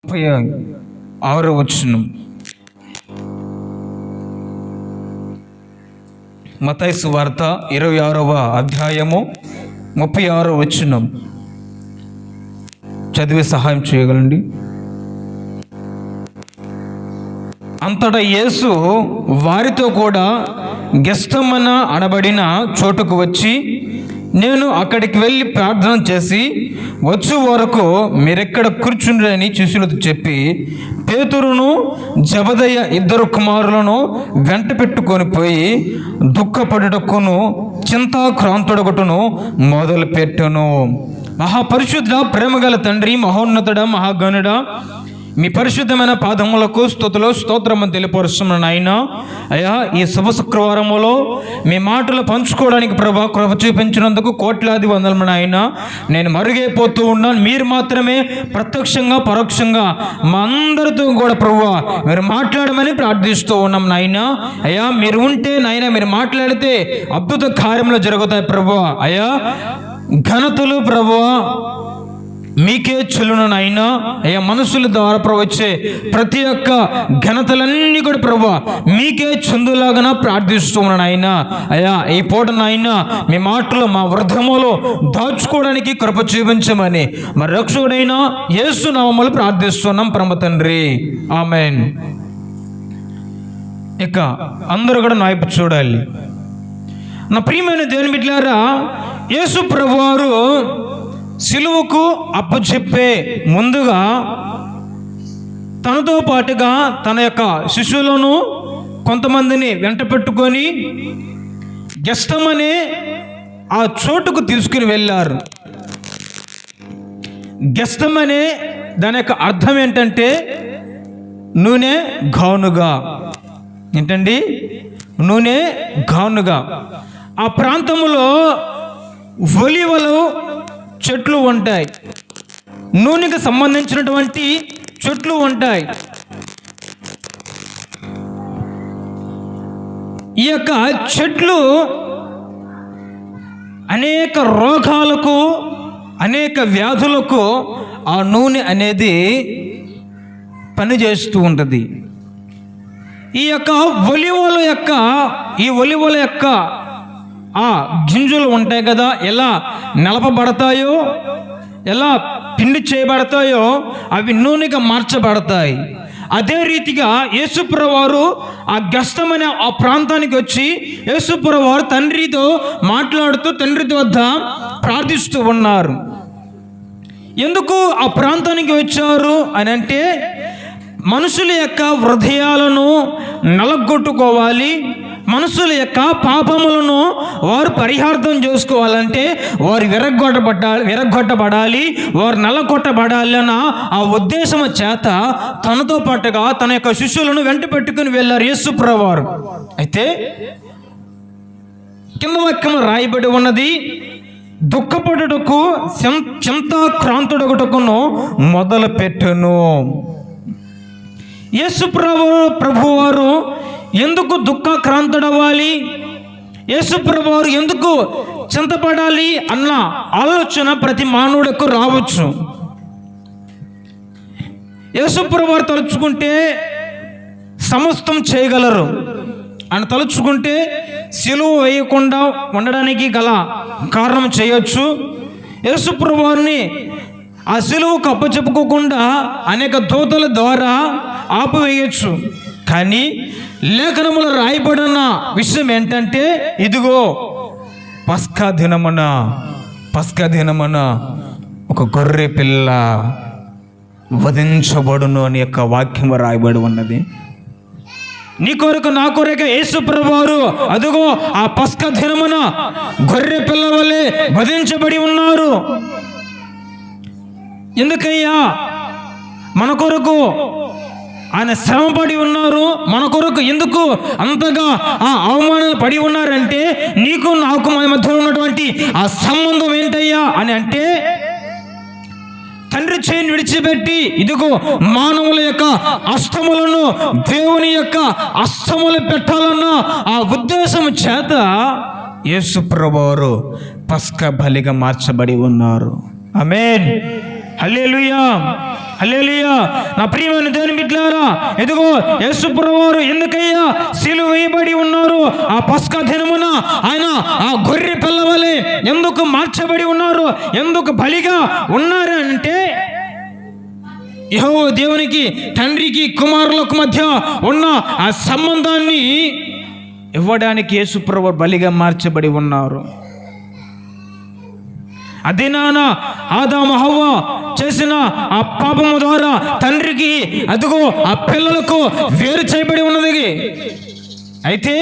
36వ వచనం. మత్తయి సువార్త 26వ అధ్యాయము 36వ వచనం చదివి సహాయం చేయగలండి. అంతటా యేసు వారితో కూడా గెత్సేమనే అనబడిన చోటుకు వచ్చి, నేను అక్కడికి వెళ్ళి ప్రార్థన చేసి వచ్చు వరకు మీరెక్కడ కూర్చుండ్రని శిష్యులతో చెప్పి, పేతురును జెబెదయి 2 కుమారులను వెంట పెట్టుకొని పోయి దుఃఖపడుటకును చింతాక్రాంతుడగుటను మొదలుపెట్టెను. మహాపరిశుద్ధ ప్రేమగల తండ్రి, మహోన్నతుడ, మహాగణుడ, మీ పరిశుద్ధమైన పాదములకు స్తుతులు స్తోత్రమని తెలియపరుస్తున్నాను నాయన. అయ్యా, ఈ శుభ శుక్రవారములో మీ మాటలు పంచుకోవడానికి ప్రభా కృప చూపించినందుకు కోట్లాది వందలు నాయన. నేను మరుగైపోతూ ఉన్నాను, మీరు మాత్రమే ప్రత్యక్షంగా పరోక్షంగా మా అందరితో కూడా ప్రభువా మీరు మాట్లాడమని ప్రార్థిస్తూ ఉన్నాం నాయన. అయ్యా, మీరు ఉంటే నాయన, మీరు మాట్లాడితే అద్భుత కార్యములు జరుగుతాయి ప్రభువా. అయ్యా, ఘనతలు ప్రభువా మీకే చెల్లును నాయన. అయ్యా, మనుషుల ద్వారా ప్రభు వచ్చే ప్రతి ఒక్క ఘనతలన్నీ కూడా ప్రభు మీకే చెందులాగా ప్రార్థిస్తూ ఉన్నాను ఆయన. అయ్యా, ఈ పూట నాయన మీ మాటలు మా హృదయములో దాచుకోవడానికి కృప చూపించమని మరి రక్షకుడైన యేసు నామములో ప్రార్థిస్తున్నాం పరమ తండ్రి, ఆమేన్. ఇక అందరూ కూడా నా వైపు చూడాలి. నా ప్రియమైన దేవుని బిడ్డలారా, యేసు ప్రభువారు సిలువకు అప్పచెప్పే ముందుగా తనతో పాటుగా తన యొక్క శిష్యులను కొంతమందిని వెంట పెట్టుకొని గెత్సేమనే ఆ చోటుకు తీసుకుని వెళ్ళారు. గెత్సేమనే దాని యొక్క అర్థం ఏంటంటే నూనె గానుగా. ఏంటండి? నూనె గానుగా. ఆ ప్రాంతంలో ఒలీవలు చెట్లు ఉంటాయి, నూనెకి సంబంధించినటువంటి చెట్లు ఉంటాయి. ఈ యొక్క చెట్లు అనేక రోగాలకు, అనేక వ్యాధులకు ఆ నూనె అనేది పనిచేస్తూ ఉంటుంది. ఈ యొక్క ఒలివల యొక్క ఆ గింజలు ఉంటాయి కదా, ఎలా నలపబడతాయో, ఎలా పిండి చేయబడతాయో అవి నూనెగా మార్చబడతాయి. అదే రీతిగా యేసుప్రభువారు ఆ గెత్సేమనే ఆ ప్రాంతానికి వచ్చి యేసుప్రభువారు తండ్రితో మాట్లాడుతూ తండ్రి వద్ద ప్రార్థిస్తూ ఉన్నారు. ఎందుకు ఆ ప్రాంతానికి వచ్చారు అని అంటే, మనుషుల యొక్క హృదయాలను నలగొట్టుకోవాలి, మనుషుల యొక్క పాపములను వారు పరిహార్థం చేసుకోవాలంటే వారు విరగొట్టబడాలి, వారు నల్లగొట్టబడాలి అన్న ఆ ఉద్దేశం చేత తనతో పాటుగా తన యొక్క శిష్యులను వెంట పెట్టుకుని వెళ్ళారు యేసు ప్రభువారు. అయితే కింద వాక్యం రాయబడి ఉన్నది, దుఃఖపడుటకు చింతాక్రాంతుడగుటకును మొదలుపెట్టెను. యేసు ప్రభువారు ఎందుకు దుఃఖాక్రాంతుడవ్వాలి, యేసు ప్రభువారు ఎందుకు చింతపడాలి అన్న ఆలోచన ప్రతి మానవుడికి రావచ్చు. యేసు ప్రభువారు తలుచుకుంటే సమస్తం చేయగలరు అని తలుచుకుంటే సిలువ వేయకుండా ఉండడానికి గల కారణం చేయొచ్చు. యేసు ప్రభువారిని ఆ సిలువకు అప్పచెప్పుకోకుండా అనేక దూతల ద్వారా ఆపివేయచ్చు. కానీ లేఖనములో రాయబడిన విషయం ఏంటంటే, ఇదిగో పస్కా దినమున ఒక గొర్రె పిల్ల వధించబడును అని యొక్క వాక్యం రాయబడి ఉన్నది. నీ కొరకు నా కొరకు యేసు ప్రభువారు అదిగో ఆ పస్కా దినమున గొర్రె పిల్ల వలె వధించబడి ఉన్నారు. ఎందుకయ్యా? మన కొరకు ఆయన శ్రమపడి ఉన్నారు. మన కొరకు ఎందుకు అంతగా ఆ అవమానాలు పడి ఉన్నారంటే, నీకు నాకు మధ్య ఉన్నటువంటి ఆ సంబంధం ఏంటయ్యా అని అంటే, తండ్రి చేయిని విడిచిపెట్టి ఇదిగో మానవుల యొక్క అస్తములను దేవుని యొక్క అస్తములు పెట్టాలన్న ఆ ఉద్దేశం చేత యేసు ప్రభువారు పస్కా బలిగా మార్చబడి ఉన్నారు. ఆమేన్, హల్లెలూయా. హల్లెలూయా. నా ప్రియమైన దేవుని బిడ్డలారా, ఇదిగో యేసు ప్రభువారు ఎందుకయ్యా సిలువ వేయబడి ఉన్నారు? ఆ పస్కా దినమున ఆయన ఆ గొర్రె పిల్ల వలె ఎందుకు మార్చబడి ఉన్నారు? ఎందుకు బలిగా ఉన్నారు అంటే, యెహోవా దేవునికి, తండ్రికి, కుమారులకు మధ్య ఉన్న ఆ సంబంధాన్ని ఇవ్వడానికి యేసు ప్రభువు బలిగా మార్చబడి ఉన్నారు. అదే నాన్న ఆదాము హవ్వ చేసిన ఆ పాపము ద్వారా తండ్రికి అదిగో ఆ పిల్లలకు వేరు చేయబడి ఉన్నది. అయితే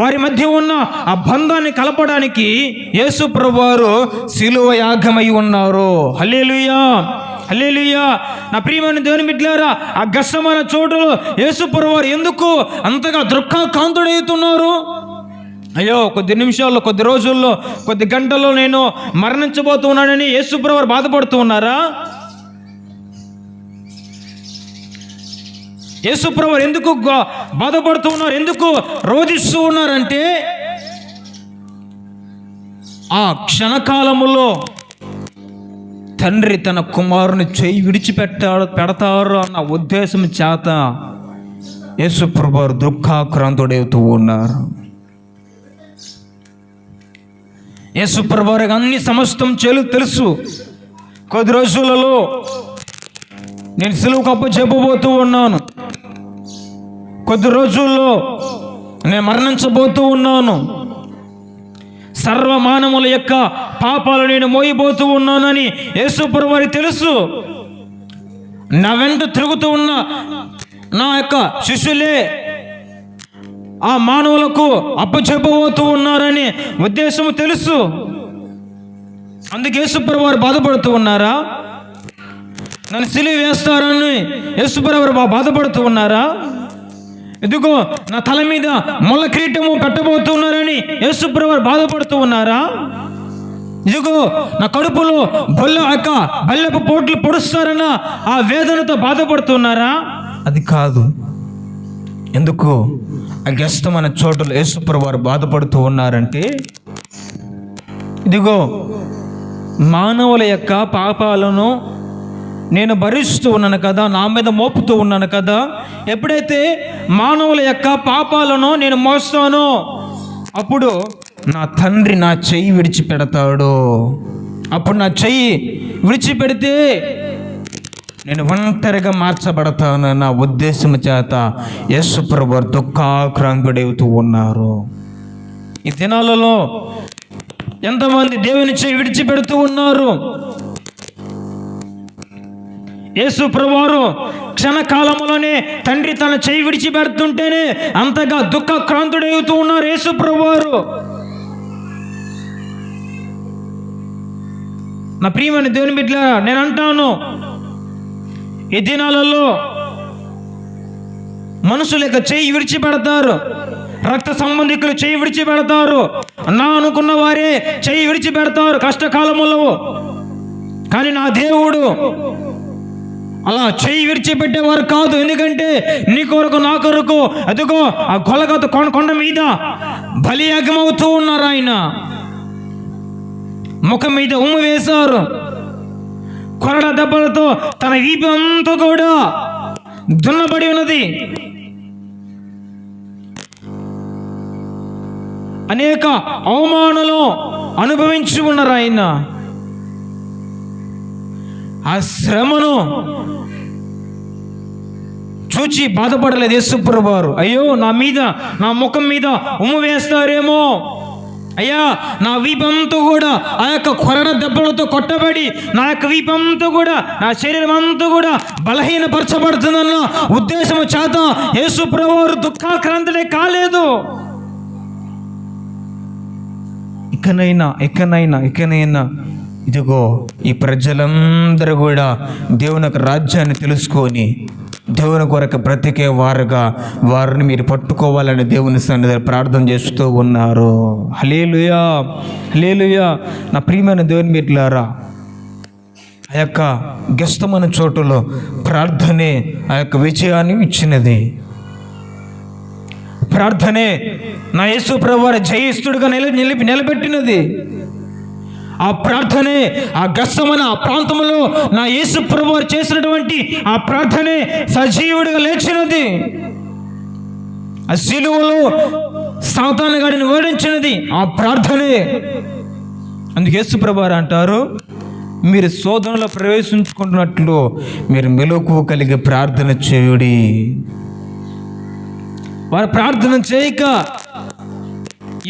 వారి మధ్య ఉన్న ఆ బంధాన్ని కలపడానికి యేసు ప్రభువారు సిలువ యాగమై ఉన్నారు. హల్లెలూయా, హల్లెలూయా. నా ప్రియమైన దేవుని బిడ్డలారా, ఆ గెత్సెమనే చోటులో యేసు ప్రభువారు ఎందుకు అంతగా దుఃఖాక్రాంతుడవుతున్నారు? అయ్యో, కొద్ది నిమిషాల్లో, కొద్ది రోజుల్లో, కొద్ది గంటల్లో నేను మరణించబోతున్నానని యేసు ప్రభువారు బాధపడుతూ ఉన్నారా? యేసు ప్రభువారు ఎందుకు బాధపడుతూ ఉన్నారు, ఎందుకు రోధిస్తూ ఉన్నారంటే, ఆ క్షణకాలములో తండ్రి తన కుమారుని చేయి పెడతారు అన్న ఉద్దేశం చేత యేసు ప్రభువారు దుఃఖాక్రాంతుడవుతూ ఉన్నారు. యేసు ప్రభువారికి అన్ని సమస్తం తెలుసు. కొద్ది రోజులలో నేను సిలువకు అప్పచెప్పబోతూ ఉన్నాను, కొద్ది రోజుల్లో నేను మరణించబోతూ ఉన్నాను, సర్వ మానవుల యొక్క పాపాలు నేను మోయబోతూ ఉన్నానని యేసు ప్రభువారికి తెలుసు. నా వెంట తిరుగుతూ ఉన్న నా యొక్క శిష్యులే ఆ మానవులకు అప్పచెప్పబోతూ ఉన్నారని ఉద్దేశం తెలుసు. అందుకే యేసు ప్రభువారు బాధపడుతూ ఉన్నారా? నన్ను సిలువ వేస్తారని యేసు ప్రభువారు బాధపడుతూ ఉన్నారా? ఇదిగో నా తల మీద ముళ్ళ కిరీటము పెట్టబోతున్నారని యేసు ప్రభువారు బాధపడుతూ ఉన్నారా? ఇదిగో నా కడుపులో బల్లెపు పోట్లు పొడుస్తారన్న ఆ వేదనతో బాధపడుతున్నారా? అది కాదు. ఎందుకు ఆ గెత్సెమనే చోటులో యేసు ప్రభువారు బాధపడుతూ ఉన్నారంటే, ఇదిగో మానవుల యొక్క పాపాలను నేను భరిస్తూ ఉన్నాను కదా, నా మీద మోపుతూ ఉన్నాను కదా. ఎప్పుడైతే మానవుల యొక్క పాపాలను నేను మోస్తానో అప్పుడు నా తండ్రి నా చెయ్యి విడిచిపెడతాడు. అప్పుడు నా చెయ్యి విడిచిపెడితే నేను ఒంటరిగా మార్చబడతానన్న ఉద్దేశం చేత యేసు ప్రభువారు దుఃఖాక్రాంతుడవుతూ ఉన్నారు. ఈ దినాలలో ఎంతమంది దేవుని చెయ్యి విడిచిపెడుతూ ఉన్నారు? యేసు ప్రభువారు క్షణకాలంలోనే తండ్రి తన చెయ్యి విడిచిపెడుతుంటేనే అంతగా దుఃఖాక్రాంతుడవుతూ ఉన్నారు యేసు ప్రభువారు. నా ప్రియమైన దేవుని బిడ్డలారా, నేను అంటాను, ఈ దినాలలో మనుషుల యొక్క చెయ్యి విడిచిపెడతారు, రక్త సంబంధికులు చెయ్యి విడిచిపెడతారు, నా అనుకున్న వారే చెయ్యి విడిచిపెడతారు కష్టకాలములో. కానీ నా దేవుడు అలా చెయ్యి విడిచిపెట్టేవారు కాదు. ఎందుకంటే నీ కొరకు నా కొరకు అదిగో ఆ గొలగత కొండ మీద బలియాగమవుతూ ఉన్నారు. ఆయన ముఖం మీద ఉమ్ము వేశారు, కొరడ దెబ్బలతో తన వీపు అంతా కూడా దున్నబడి ఉన్నది. అనేక అవమానాలు అనుభవించి ఉన్నారు ఆయన. ఆ శ్రమను చూచి బాధపడలేదు యేసు ప్రభువారు. అయ్యో, నా మీద, నా ముఖం మీద ఉమ్ము వేస్తారేమో, అయ్యా నా వీపంతా కూడా ఆ యొక్క కొరడ దెబ్బలతో కొట్టబడి నా యొక్క వీపంతా కూడా, నా శరీరం అంతా కూడా బలహీనపరచబడుతుందన్న ఉద్దేశము చేత యేసు ప్రభువారు దుఃఖాక్రాంతుడే కాలేదు. ఇకనైనా ఇదిగో ఈ ప్రజలందరూ కూడా దేవుని యొక్క రాజ్యాన్ని తెలుసుకొని దేవుని కొరకు బ్రతికే వారిని మీరు పట్టుకోవాలని దేవుని సన్నిధిలో ప్రార్థన చేస్తూ ఉన్నారు. హల్లెలూయా, హల్లెలూయా. నా ప్రియమైన దేవుని బిడ్డలారా, ఆ యొక్క గెత్సెమనే చోటులో ప్రార్థనే ఆ యొక్క విజయాన్ని ఇచ్చినది. ప్రార్థనే నా యేసు ప్రభువారు జయస్తుడిగా నిలబెట్టినది. ఆ ప్రార్థనే, ఆ గెత్సేమనే ఆ ప్రాంతంలో నా యేసు ప్రభువారు చేసినటువంటి ఆ ప్రార్థనే సజీవుడిగా లేచినది. ఆ సిలువలో సాతాను గాడిని ఓడించినది ఆ ప్రార్థనే. అందుకే యేసు ప్రభువారు అంటారు, మీరు శోధనలో ప్రవేశించుకుంటున్నట్లు మీరు మెలకువ కలిగి ప్రార్థన చేయుడి. వారు ప్రార్థన చేయక,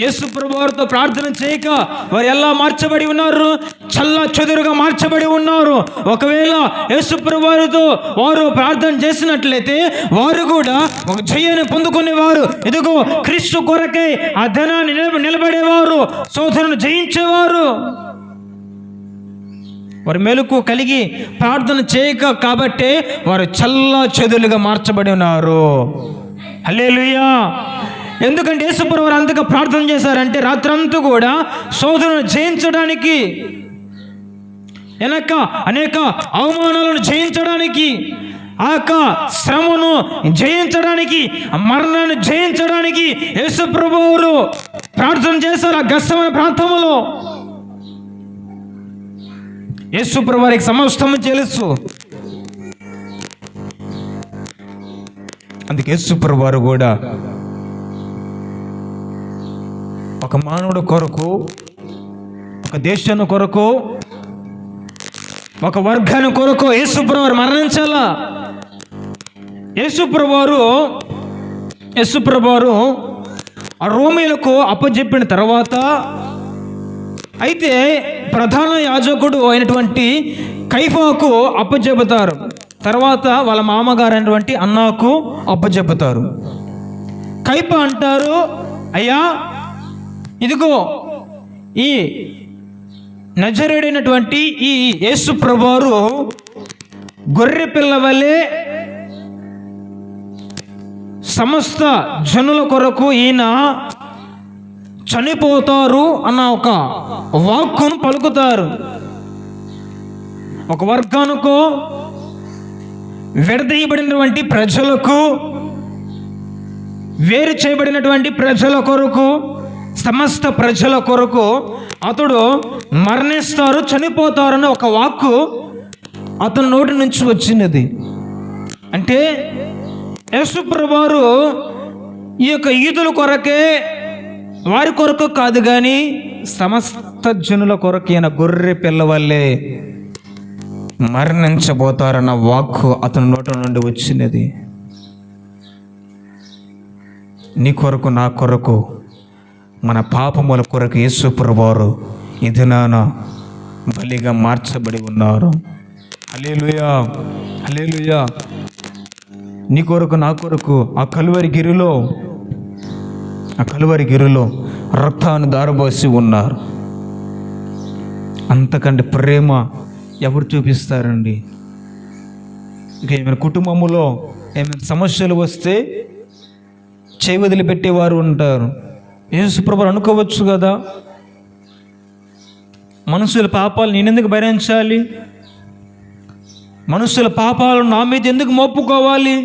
యేసు ప్రభువారితో ప్రార్థన చేయక వారు ఎలా మార్చబడి ఉన్నారు? చల్లా చెదురుగా మార్చబడి ఉన్నారు. ఒకవేళ యేసు ప్రభువారితో వారు ప్రార్థన చేసినట్లయితే వారు కూడా ఒక జయాన్ని పొందుకునేవారు. ఇదిగో క్రీస్తు కొరకై ఆ ధనాన్ని నిలబడేవారు, శోధనను జయించేవారు. వారు మెలకువ కలిగి ప్రార్థన చేయక కాబట్టే వారు చల్లా చెదురుగా మార్చబడి ఉన్నారు. హల్లెలూయా. ఎందుకంటే యేసు ప్రభువారు అంతగా ప్రార్థన చేశారంటే రాత్రంతా కూడా శోధనను జయించడానికి, వెనక అనేక అవమానాలను జయించడానికి, ఆ యొక్క శ్రమను జయించడానికి, మరణాన్ని జయించడానికి యేసు ప్రభువారు ప్రార్థన చేశారు. ఆ గెత్సేమనే ప్రాంతంలో యేసు ప్రభువారికి సమస్తము తెలుసు. అందుకే యేసు ప్రభువారు కూడా ఒక మానవుడు కొరకు, ఒక దేశాన్ని కొరకు, ఒక వర్గాన్ని కొరకు యేసు ప్రభువారు మరణించాలా. యేసు ప్రభువారు ఆ రోమీయులకు అప్పచెప్పిన తర్వాత అయితే ప్రధాన యాజకుడు అయినటువంటి కైఫాకు అప్పచెబుతారు. తర్వాత వాళ్ళ మామగారు అయినటువంటి అన్నాకు అప్పచెబుతారు. కైఫా అంటారు, అయ్యా ఇదిగో ఈ నజరేయుడైనటువంటి ఈ యేసు ప్రభువారు గొర్రె పిల్ల వలె సమస్త జనుల కొరకు ఈయన చనిపోతారు అన్న ఒక వాక్కును పలుకుతారు. ఒక వర్గానికో, విడదీయబడినటువంటి ప్రజలకు, వేరు చేయబడినటువంటి ప్రజల కొరకు, సమస్త ప్రజల కొరకు అతడు మరణిస్తారు, చనిపోతారని ఒక వాక్కు అతని నోటి నుంచి వచ్చినది. అంటే యేసు ప్రభువారు ఈ యొక్క ఈదుల కొరకే, వారి కొరకు కాదు కానీ సమస్త జనుల కొరకు ఈయన గొర్రె పిల్లవల్లే మరణించబోతారన్న వాక్కు అతని నోటి నుండి వచ్చినది. నీ కొరకు, నా కొరకు, మన పాపముల కొరకు యేసు ప్రభువారు ఈ దినాన బలిగా మార్చబడి ఉన్నారు. హల్లెలూయా, హల్లెలూయా. నీ కొరకు, నా కొరకు ఆ కలువరి గిరిలో రక్తాన్ని దారబోసి ఉన్నారు. అంతకంటే ప్రేమ ఎవరు చూపిస్తారండి? ఇక ఏమైనా కుటుంబంలో ఏమైనా సమస్యలు వస్తే చేయి వదిలిపెట్టేవారు ఉంటారు. యేసు ప్రభువు అనుకోవచ్చు కదా, మనుషుల పాపాలు నేనెందుకు భరించాలి? మనుషుల పాపాలు నా మీద ఎందుకు మోపుకోవాలి?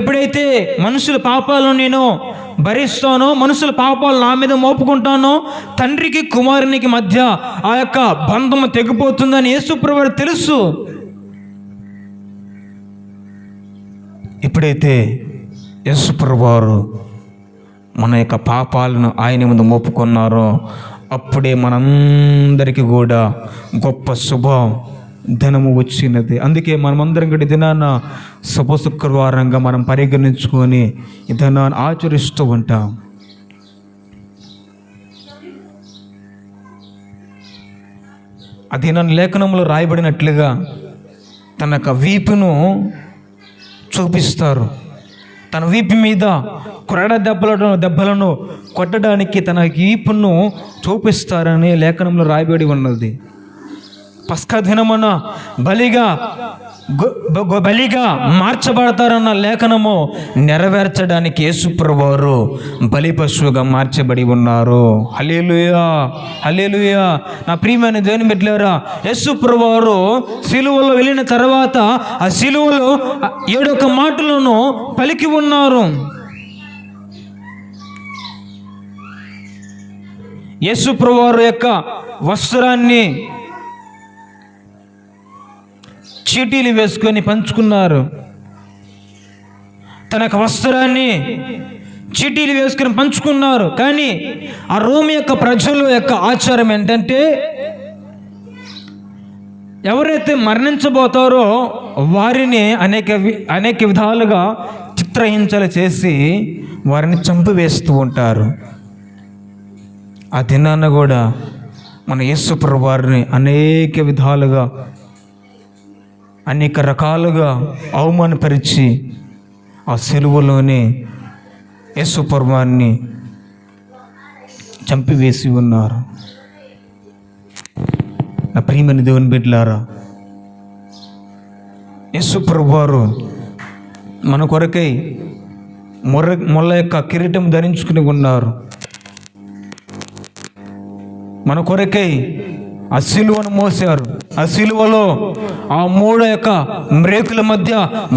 ఎప్పుడైతే మనుషుల పాపాలను నేను భరిస్తానో, మనుషుల పాపాలు నా మీద మోపుకుంటానో, తండ్రికి కుమారునికి మధ్య ఆ యొక్క బంధము తెగిపోతుందని యేసు ప్రభువు తెలుసు. ఎప్పుడైతే యేసు ప్రభువారు మన యొక్క పాపాలను ఆయన ముందు మోపుకున్నారో అప్పుడే మనందరికీ కూడా గొప్ప దినము వచ్చినది. అందుకే మనమందరం కూడా దినాన్న శుక్రవారంగా మనం పరిగణించుకొని ఈ దినాన్ని ఆచరిస్తూ ఉంటాం. అది నన్ను లేఖనంలో రాయబడినట్లుగా తన యొక్క వీపును చూపిస్తారు. తన వీపు మీద కొరడ దెబ్బలను కొట్టడానికి తన వీపును చూపిస్తారని లేఖనంలో రాయబడి ఉన్నది. పస్కా దినమున బలిగా మార్చబడతారన్న లేఖనము నెరవేర్చడానికి యేసు ప్రభువారు బలి పశువుగా మార్చబడి ఉన్నారు. హల్లెలూయా, హల్లెలూయా. నా ప్రియమైన దేవుని బిడ్డలారా, యేసు ప్రభువారు సిలువలో వెళ్ళిన తర్వాత ఆ సిలువలో 7 మాటలను పలికి ఉన్నారు. యేసు ప్రభువారి యొక్క వస్త్రాన్ని చీటీలు వేసుకొని పంచుకున్నారు. తన యొక్క వస్త్రాన్ని చీటీలు వేసుకొని పంచుకున్నారు. కానీ ఆ రోమ్ యొక్క ప్రజల యొక్క ఆచారం ఏంటంటే, ఎవరైతే మరణించబోతారో వారిని అనేక విధాలుగా చిత్రహింసలు చేసి వారిని చంపివేస్తూ ఉంటారు. ఆ దినాన్న కూడా మన యేసు ప్రభువారిని అనేక విధాలుగా అనేక రకాలుగా అవమానపరిచి ఆ సిలువలోనే యేసు ప్రభువారిని చంపివేసి ఉన్నారు. నా ప్రియమైన దేవుని బిడ్డలారా, యేసు ప్రభువారు మన కొరకై మొల్ల యొక్క కిరీటం ధరించుకుని ఉన్నారు. మన కొరకై ఆ సిలువను మోసారు. ఆ సిలువలో ఆ 3 యొక్క మ్రేకుల మధ్య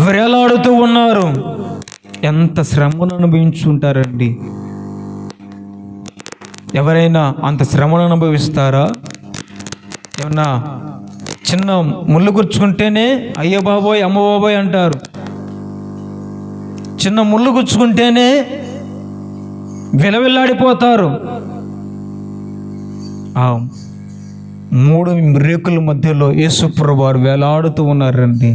వేలాడుతూ ఉన్నారు. ఎంత శ్రమను అనుభవించుంటారండి. ఎవరైనా అంత శ్రమను అనుభవిస్తారా? ఏమన్నా చిన్న ముళ్ళు గుచ్చుకుంటేనే అయ్య బాబోయ్ అమ్మ బాబోయ్ అంటారు. చిన్న ముళ్ళు గుచ్చుకుంటేనే విలవిల్లాడిపోతారు. ఆ 3 రేకుల మధ్యలో యేసు ప్రభువారు వేలాడుతూ ఉన్నారండి.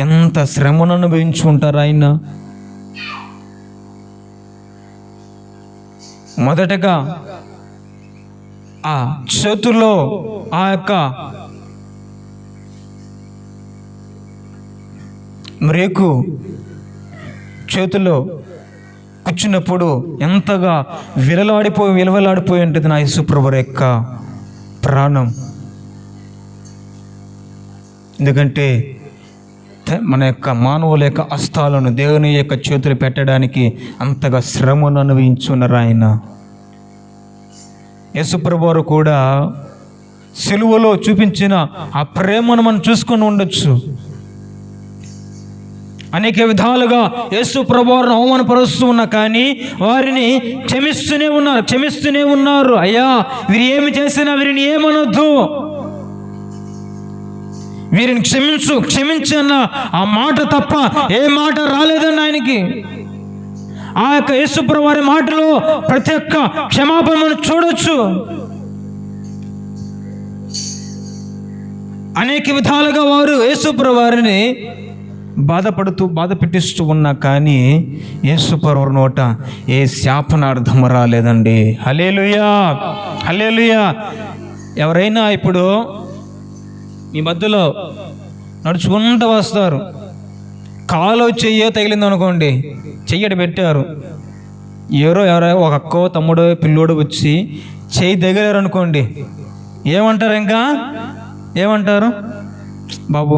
ఎంత శ్రమను అనుభవించి ఉంటారు ఆయన. మొదటగా ఆ చేతుల్లో ఆ యొక్క రేకు చేతిలో కూర్చున్నప్పుడు ఎంతగా విలవలాడిపోయి ఉంటుంది నా యేసు ప్రభువారి యొక్క ప్రాణం. ఎందుకంటే మన యొక్క మానవుల యొక్క హస్తాలను దేవుని యొక్క చేతులు పెట్టడానికి అంతగా శ్రమను అనుభవించున్నారు ఆయన. యేసు ప్రభువారు కూడా సిలువలో చూపించిన ఆ ప్రేమను మనం చూసుకొని ఉండొచ్చు. అనేక విధాలుగా యేసు ప్రభువారిని అవమానపరుస్తూ ఉన్నా కానీ వారిని క్షమిస్తూనే ఉన్నారు. అయ్యా, వీరు ఏమి చేసినా వీరిని ఏమనొద్దు, వీరిని క్షమించన్న ఆ మాట తప్ప ఏ మాట రాలేదండి ఆయనకి. ఆ యొక్క యేసు ప్రభువారి మాటలో ప్రతి ఒక్క క్షమాపణ మనం చూడొచ్చు. అనేక విధాలుగా వారు యేసు ప్రభువారిని బాధ పెట్టిస్తూ ఉన్నా కానీ యేసు ప్రభువారి నోట ఏ శాపనార్థం రాలేదండి. హల్లెలూయా, హల్లెలూయా. ఎవరైనా ఇప్పుడు మీ మధ్యలో నడుచుకుంటూ వస్తారు, కాలో చెయ్యో తగిలింది అనుకోండి, చెయ్యడు పెట్టారు, ఎవరో ఒక అక్కో తమ్ముడో పిల్లోడు వచ్చి చెయ్యి తగిలారు అనుకోండి, ఏమంటారు? ఏమంటారు? బాబు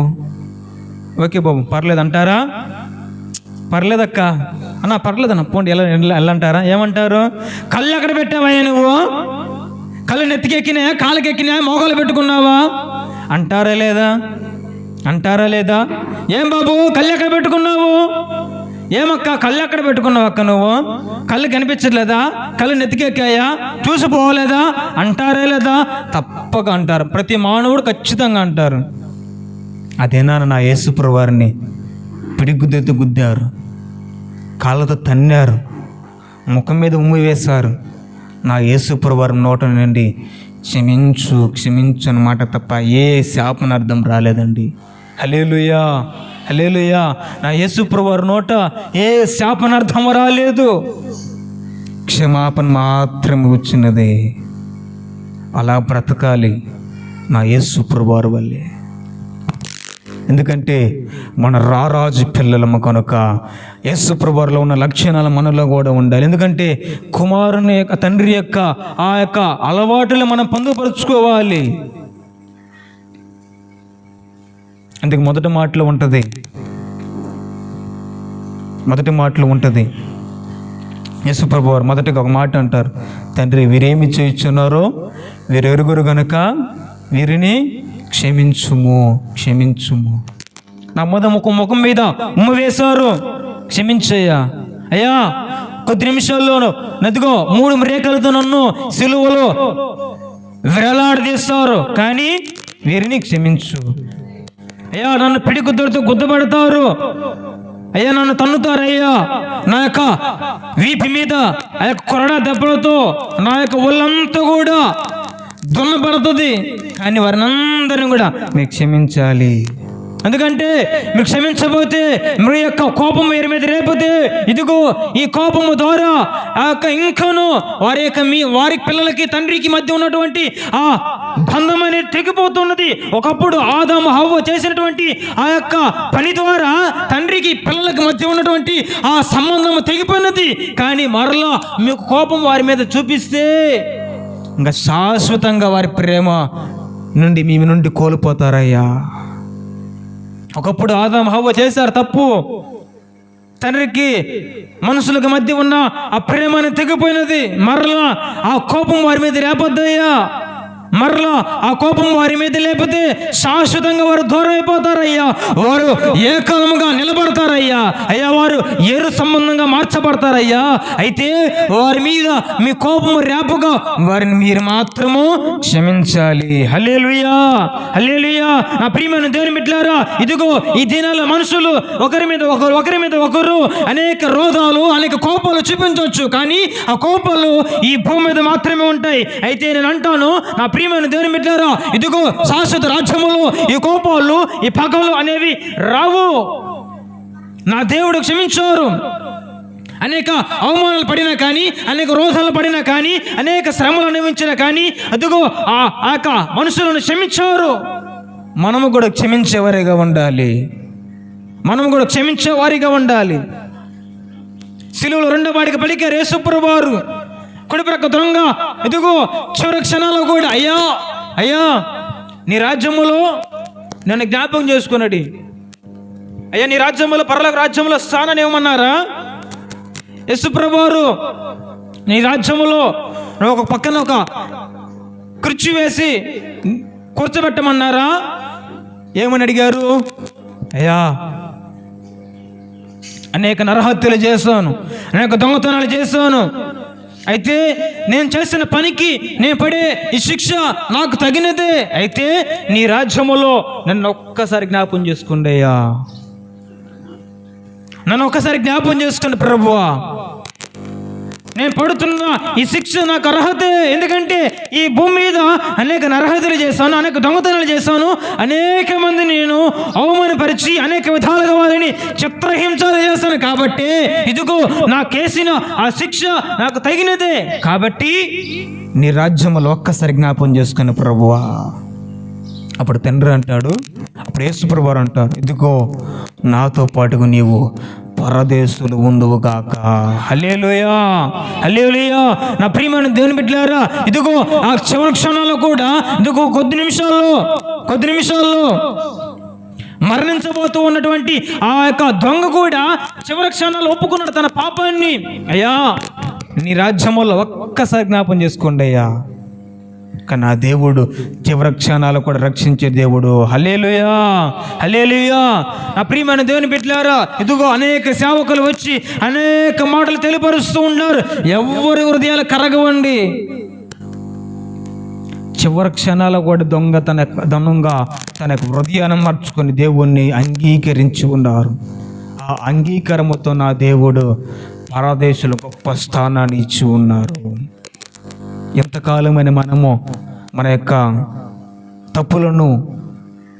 ఓకే బాబు పర్లేదు అంటారా? పర్లేదక్క అన్న పర్లేదన్న పోండి ఎలా అంటారా? ఏమంటారు? కళ్ళు ఎక్కడ పెట్టావయ్యా నువ్వు? కళ్ళు నెత్తికెక్కినాయా, కాళ్ళకి ఎక్కినాయా, మోకాలు పెట్టుకున్నావా అంటారా లేదా? ఏం బాబు కళ్ళు ఎక్కడ పెట్టుకున్నావు? ఏమక్క కళ్ళు ఎక్కడ పెట్టుకున్నావు అక్క నువ్వు? కళ్ళు కనిపించట్లేదా? కళ్ళు నెత్తికెక్కాయా? చూసిపోవలేదా అంటారా లేదా? తప్పక అంటారు. ప్రతి మానవుడు ఖచ్చితంగా అంటారు. అదేనా నా యేసు ప్రభువారిని పిడిగుద్దెత్తు గుద్దారు, కాళ్ళతో తన్నారు, ముఖం మీద ఉమ్మి వేశారు. నా యేసు ప్రభువారి నోట నుండి క్షమించు అన్నమాట తప్ప ఏ శాపనార్థం రాలేదండి. హల్లెలూయా, హల్లెలూయా. నా యేసు ప్రభువారి నోట ఏ శాపనార్థం రాలేదు, క్షమాపణ మాత్రమే వచ్చినది. అలా బ్రతకాలి నా యేసు ప్రభువారి వల్లే. ఎందుకంటే మన రారాజు పిల్లలము కనుక యేసు ప్రభువారిలో ఉన్న లక్షణాలు మనలో కూడా ఉండాలి. ఎందుకంటే కుమారుని యొక్క తండ్రి యొక్క ఆ యొక్క అలవాటులు మనం పొందుపరుచుకోవాలి. అందుకు మొదటి మాటలో ఉంటుంది యేసు ప్రభువారు మొదటిగా ఒక మాట అంటారు, తండ్రి వీరేమి చేయుచున్నారో వీరెరుగురు గనుక వీరిని క్షమించుము. నా ముఖం మీద ఉమ్ము వేశారు, క్షమించయ్యా. అయ్యా కొద్ది నిమిషాల్లోనూ నదిగో 3 రేఖలతో నన్ను సిలువలో వేలాడదీస్తారు, కానీ వీరిని క్షమించు. అయ్యా నన్ను పిడిగుద్దలతో గుద్దబెడతారు, అయ్యా నన్ను తన్నుతారయ్యా, నా యొక్క వీపు మీద ఆ యొక్క కొరడా దెబ్బలతో నా యొక్క ఒళ్ళంతా కూడా దున్నబడుతుంది, కానీ వారిని అందరినీ కూడా మీరు క్షమించాలి. ఎందుకంటే మీరు క్షమించబోతే మీ యొక్క కోపం వీరి మీద రేపితే ఇదిగో ఈ కోపము ద్వారా ఆ యొక్క ఇంకను వారి పిల్లలకి తండ్రికి మధ్య ఉన్నటువంటి ఆ బంధం అనేది తెగిపోతున్నది. ఒకప్పుడు ఆదాము హవ్వ చేసినటువంటి ఆ యొక్క పని ద్వారా తండ్రికి పిల్లలకి మధ్య ఉన్నటువంటి ఆ సంబంధం తెగిపోయినది. కానీ మరలా మీకు కోపం వారి మీద చూపిస్తే ఇంకా శాశ్వతంగా వారి ప్రేమ నుండి మీ నుండి కోల్పోతారయ్యా. ఒకప్పుడు ఆదాము హవ్వ చేశారు తప్పు, తండ్రికి మనుషులకు మధ్య ఉన్న ఆ ప్రేమని తెగిపోయినది. మరలా ఆ కోపం వారి మీద రేపొద్దయ్యా, మరలా ఆ కోపం వారి మీద లేకపోతే శాశ్వతంగా వారు దూరం అయిపోతారయ్యా. వారు ఏకాలముగా నిలబడతారయ్యా. అయ్యా వారు ఏరు సంబంధంగా మార్చబడతారయ్యా. అయితే వారి మీద మీ కోపము రేపగా వారిని మీరు మాత్రము క్షమించాలి. హల్లెలూయా, హల్లెలూయా. నా ప్రియమైన దేవుని బిడ్డలారా, ఇదిగో ఈ దినాల మనుషులు ఒకరి మీద ఒకరు అనేక రోధాలు అనేక కోపాలు చూపించవచ్చు, కానీ ఆ కోపాలు ఈ భూమి మీద మాత్రమే ఉంటాయి. అయితే నేను అంటాను నా ప్రియమైన దేవుని బిడ్డలారా, ఇదిగో శాశ్వత రాజ్యములో ఈ కోపాలు ఈ పగలు అనేవి రావు. నా దేవుడు క్షమించారు. అనేక అవమానాలు పడినా కానీ, అనేక రోధాలు పడినా కానీ, అనేక శ్రమలు అనుభవించినా కానీ అదిగో ఆ మనుషులను క్షమించారు. మనము కూడా క్షమించేవారిగా ఉండాలి. మనము కూడా క్షమించేవారిగా ఉండాలి. సిలువలో 2వ వాడికి పలికారు యేసుప్రభువు వారు. కుడిప్రక్క దొంగ ఇదిగో చివరి క్షణాలు కూడా అయ్యా అయ్యా నీ రాజ్యములో నన్ను జ్ఞాపకం చేసుకున్నది, అయ్యా నీ రాజ్యములో పరలోక రాజ్యములో స్థానాన్ని ఇవ్వమన్నారా? యేసుప్రభువు వారు నీ రాజ్యములో ఒక పక్కన ఒక కుర్చీ వేసి కూర్చోబెట్టమన్నారా? ఏమని అడిగారు? అయ్యా అనేక నరహత్యలు చేశాను, అనేక దొంగతనాలు చేశాను, అయితే నేను చేసిన పనికి నేను పడే ఈ శిక్ష నాకు తగినదే. అయితే నీ రాజ్యములో నన్ను ఒక్కసారి జ్ఞాపకం చేసుకోండి అయ్యా, నన్ను ఒక్కసారి జ్ఞాపకం చేసుకోండి ప్రభువా. నేను పడుతున్న ఈ శిక్ష నాకు అర్హతే. ఎందుకంటే ఈ భూమి మీద అనేక నరహత్యలు చేశాను, అనేక దొంగతనాలు చేశాను, అనేక మంది నేను అవమానపరిచి అనేక విధాలుగా వారిని చిత్రహింసలు చేశాను. కాబట్టి ఇదిగో నాకేసిన ఆ శిక్ష నాకు తగినదే. కాబట్టి నీ రాజ్యములో ఒక్కసారి జ్ఞాపకం చేసుకుని ప్రభువా. అప్పుడు తండ్రి అంటాడు, అప్పుడు యేసుప్రభువు వారు అంటారు, ఇదిగో నాతో పాటుగా నీవు పరదేశులు ఉందువుగాక. హల్లెలూయా, హల్లెలూయా. నా ప్రియమైన దేవుని బిడ్డలారా, ఇదిగో ఆ చివరి క్షణాల్లో కూడా ఇదిగో కొద్ది నిమిషాల్లో మరణించబోతూ ఉన్నటువంటి ఆ యొక్క దొంగ కూడా చివరి క్షణాలు ఒప్పుకున్నాడు తన పాపాన్ని. అయ్యా నీ రాజ్యములో ఒక్కసారి జ్ఞాపం చేసుకోండి అయ్యా. కానీ నా దేవుడు చివరి క్షణాలు కూడా రక్షించే దేవుడు. హల్లెలూయా, హల్లెలూయా. నా ప్రియమైన దేవుని బిడ్డలారా, ఇదిగో అనేక సేవకులు వచ్చి అనేక మాటలు తెలియపరుస్తూ ఉన్నారు. ఎవరి హృదయాలు కరగవండి. చివరి క్షణాలు కూడా దొంగ తన హృదయాన్ని మార్చుకొని దేవుణ్ణి అంగీకరించి ఉన్నారు. ఆ అంగీకారముతో నా దేవుడు పరదేశులు గొప్ప స్థానాన్ని ఇచ్చి ఉన్నారు. ఎంతకాలమైన మనము మన యొక్క తప్పులను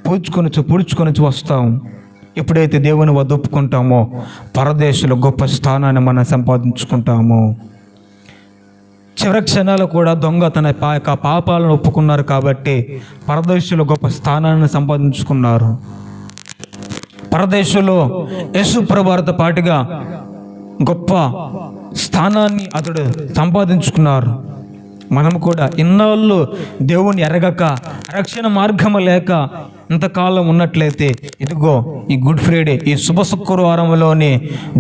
పూడ్చుకొని వస్తాం. ఎప్పుడైతే దేవుని వద్ద ఒప్పుకుంటామో పరదేశంలో గొప్ప స్థానాన్ని మనం సంపాదించుకుంటాము. చివరి క్షణాలు కూడా దొంగ తన యొక్క పాపాలను ఒప్పుకున్నారు కాబట్టి పరదేశంలో గొప్ప స్థానాన్ని సంపాదించుకున్నారు. పరదేశంలో యేసుప్రభువు వారితో పాటుగా గొప్ప స్థానాన్ని అతడు సంపాదించుకున్నారు. మనం కూడా ఇన్నాళ్ళు దేవుని ఎరగక రక్షణ మార్గము లేక ఇంతకాలం ఉన్నట్లయితే ఇదిగో ఈ గుడ్ ఫ్రైడే ఈ శుభ శుక్రవారంలోనే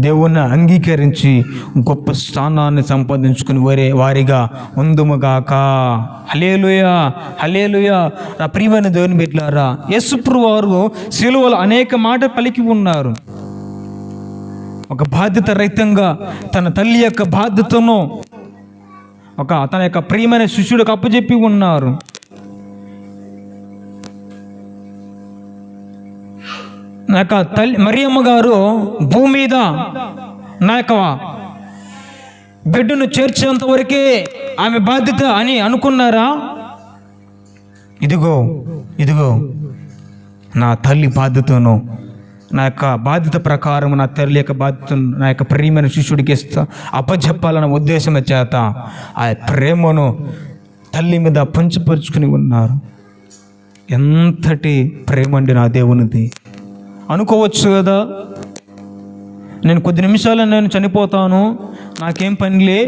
దేవుణ్ణి అంగీకరించి గొప్ప స్థానాన్ని సంపాదించుకుని వారిగా ఉందుముగాక. హల్లెలూయా, హల్లెలూయా. నా ప్రియమైన దేవుని బిడ్డలారా, యేసుప్రభువు వారు సిలువలో అనేక మాటలు పలికి ఉన్నారు. ఒక బాధ్యత రహితంగా తన తల్లి యొక్క బాధ్యతను తన యొక్క ప్రియమైన శిష్యుడికి అప్పచెప్పి ఉన్నారు. నా యొక్క తల్లి మరియమ్మ గారు భూమి మీద నా యొక్క బిడ్డను చేర్చేంత వరకే ఆమె బాధ్యత అని అనుకున్నారా? ఇదిగో నా తల్లి బాధ్యతను, నా యొక్క బాధ్యత ప్రకారం నా తల్లి యొక్క బాధ్యతను నా యొక్క ప్రియమైన శిష్యుడికి అప్పచెప్పాలన్న ఉద్దేశం చేత ఆ ప్రేమను తల్లి మీద పంచిపరుచుకుని ఉన్నారు. ఎంతటి ప్రేమ అండి నా దేవునిది. అనుకోవచ్చు కదా, నేను కొద్ది నిమిషాలు నేను చనిపోతాను, నాకేం పనిలే,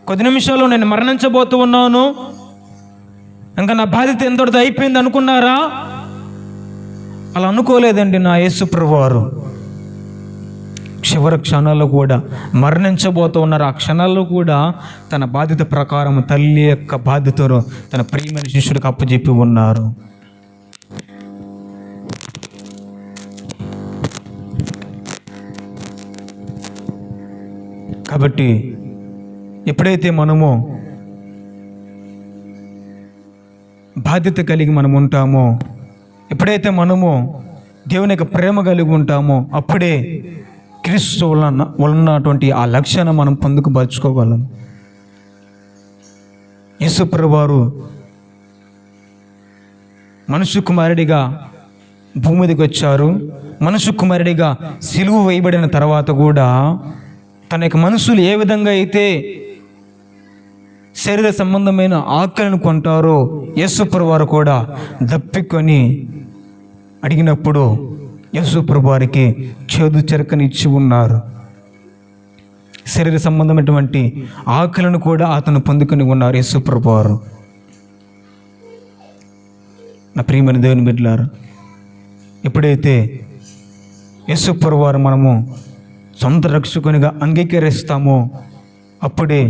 కొద్ది నిమిషాలు నేను మరణించబోతూ ఉన్నాను, ఇంకా నా బాధ్యత ఎంతటితో అయిపోయింది అనుకున్నారా? అలా అనుకోలేదండి నా యేసు ప్రభువారు. చివరి క్షణాల్లో కూడా మరణించబోతూ ఉన్నారు. ఆ క్షణాల్లో కూడా తన బాధ్యత ప్రకారం తల్లి యొక్క బాధ్యతను తన ప్రియమైన శిష్యుడికి అప్పచెప్పి ఉన్నారు. కాబట్టి ఎప్పుడైతే మనము బాధ్యత కలిగి మనం ఉంటామో, ఎప్పుడైతే మనము దేవుని యొక్క ప్రేమ కలిగి ఉంటామో, అప్పుడే క్రీస్తు ఉన్నటువంటి ఆ లక్షణం మనం పొందుపరుచుకోగలం. యేసు ప్రభువారు మనుష్య కుమారుడిగా భూమి మీదకి వచ్చారు. మనుష్య కుమారుడిగా సిలువ వేయబడిన తర్వాత కూడా తన యొక్క మనుషులు ఏ విధంగా అయితే శరీర సంబంధమైన ఆకలిని కొంటారో, యేసు ప్రభువారు కూడా దప్పికొని అడిగినప్పుడు యేసు ప్రభువారికి చేదు చెరకని ఇచ్చి ఉన్నారు. శరీర సంబంధమైనటువంటి ఆకలిని కూడా అతను పొందుకొని ఉన్నారు యేసు ప్రభువారు. నా ప్రియమైన దేవుని బిడ్డలారా, ఎప్పుడైతే యేసు ప్రభువారు మనము సొంత రక్షకునిగా అంగీకరిస్తామో, అప్పుడే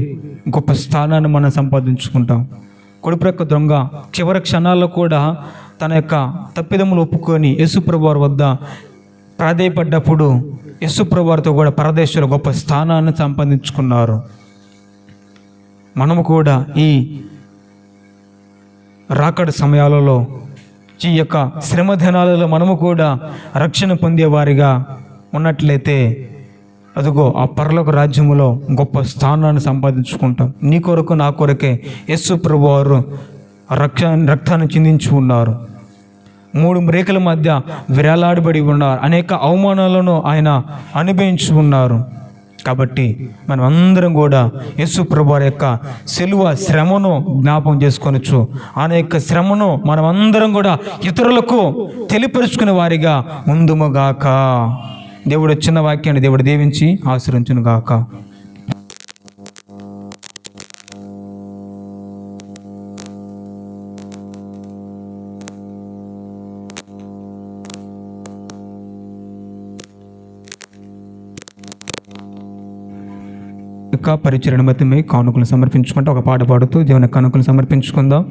గొప్ప స్థానాన్ని మనం సంపాదించుకుంటాం. కొడుప్రక్క దొంగ చివరి క్షణాల్లో కూడా తన యొక్క తప్పిదములు ఒప్పుకొని యేసు ప్రభువారి వద్ద ప్రాధేయపడ్డప్పుడు యేసు ప్రభువారితో కూడా పరదేశంలో గొప్ప స్థానాన్ని సంపాదించుకున్నారు. మనము కూడా ఈ రాకడ సమయాలలో, ఈ యొక్క శ్రమ దినాలలో మనము కూడా రక్షణ పొందేవారిగా ఉన్నట్లయితే అదిగో ఆ పరలోక రాజ్యములో గొప్ప స్థానాన్ని సంపాదించుకుంటాం. నీ కొరకు నా కొరకే యేసు ప్రభువారు రక్తాన్ని చిందించి ఉన్నారు. 3 రేకుల మధ్య విరాలాడబడి ఉన్నారు. అనేక అవమానాలను ఆయన అనుభవించి ఉన్నారు. కాబట్టి మనం అందరం కూడా యేసు ప్రభువారి యొక్క సిలువ శ్రమను జ్ఞాపకం చేసుకొనొచ్చు. ఆయన యొక్క శ్రమను మనం అందరం కూడా ఇతరులకు తెలియపరుచుకునే వారిగా ముందుముగాక. దేవుడు చిన్న వాక్యాన్ని దేవుడు దీవించి ఆశీర్వదించును గాక. పరిచరణ మధ్యమే కానుకలు సమర్పించుకుంటే ఒక పాట పాడుతూ దేవుని కానుకలు సమర్పించుకుందాం.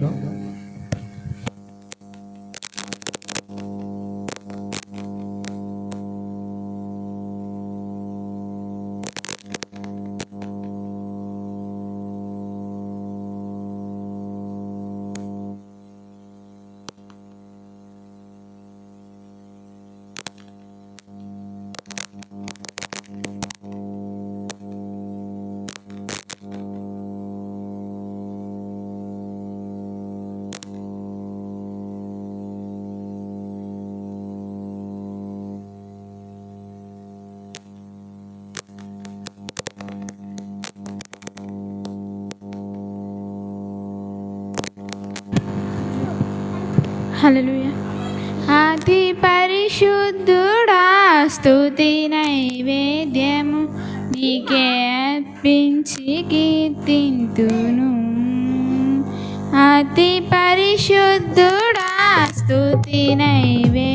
హల్లెలూయా. అతి పరిశుద్ధుడా, స్తుతి నైవేద్యము నీకే అర్పించి కీర్తింతును. అతి పరిశుద్ధుడా, స్తుతి నైవేద్యము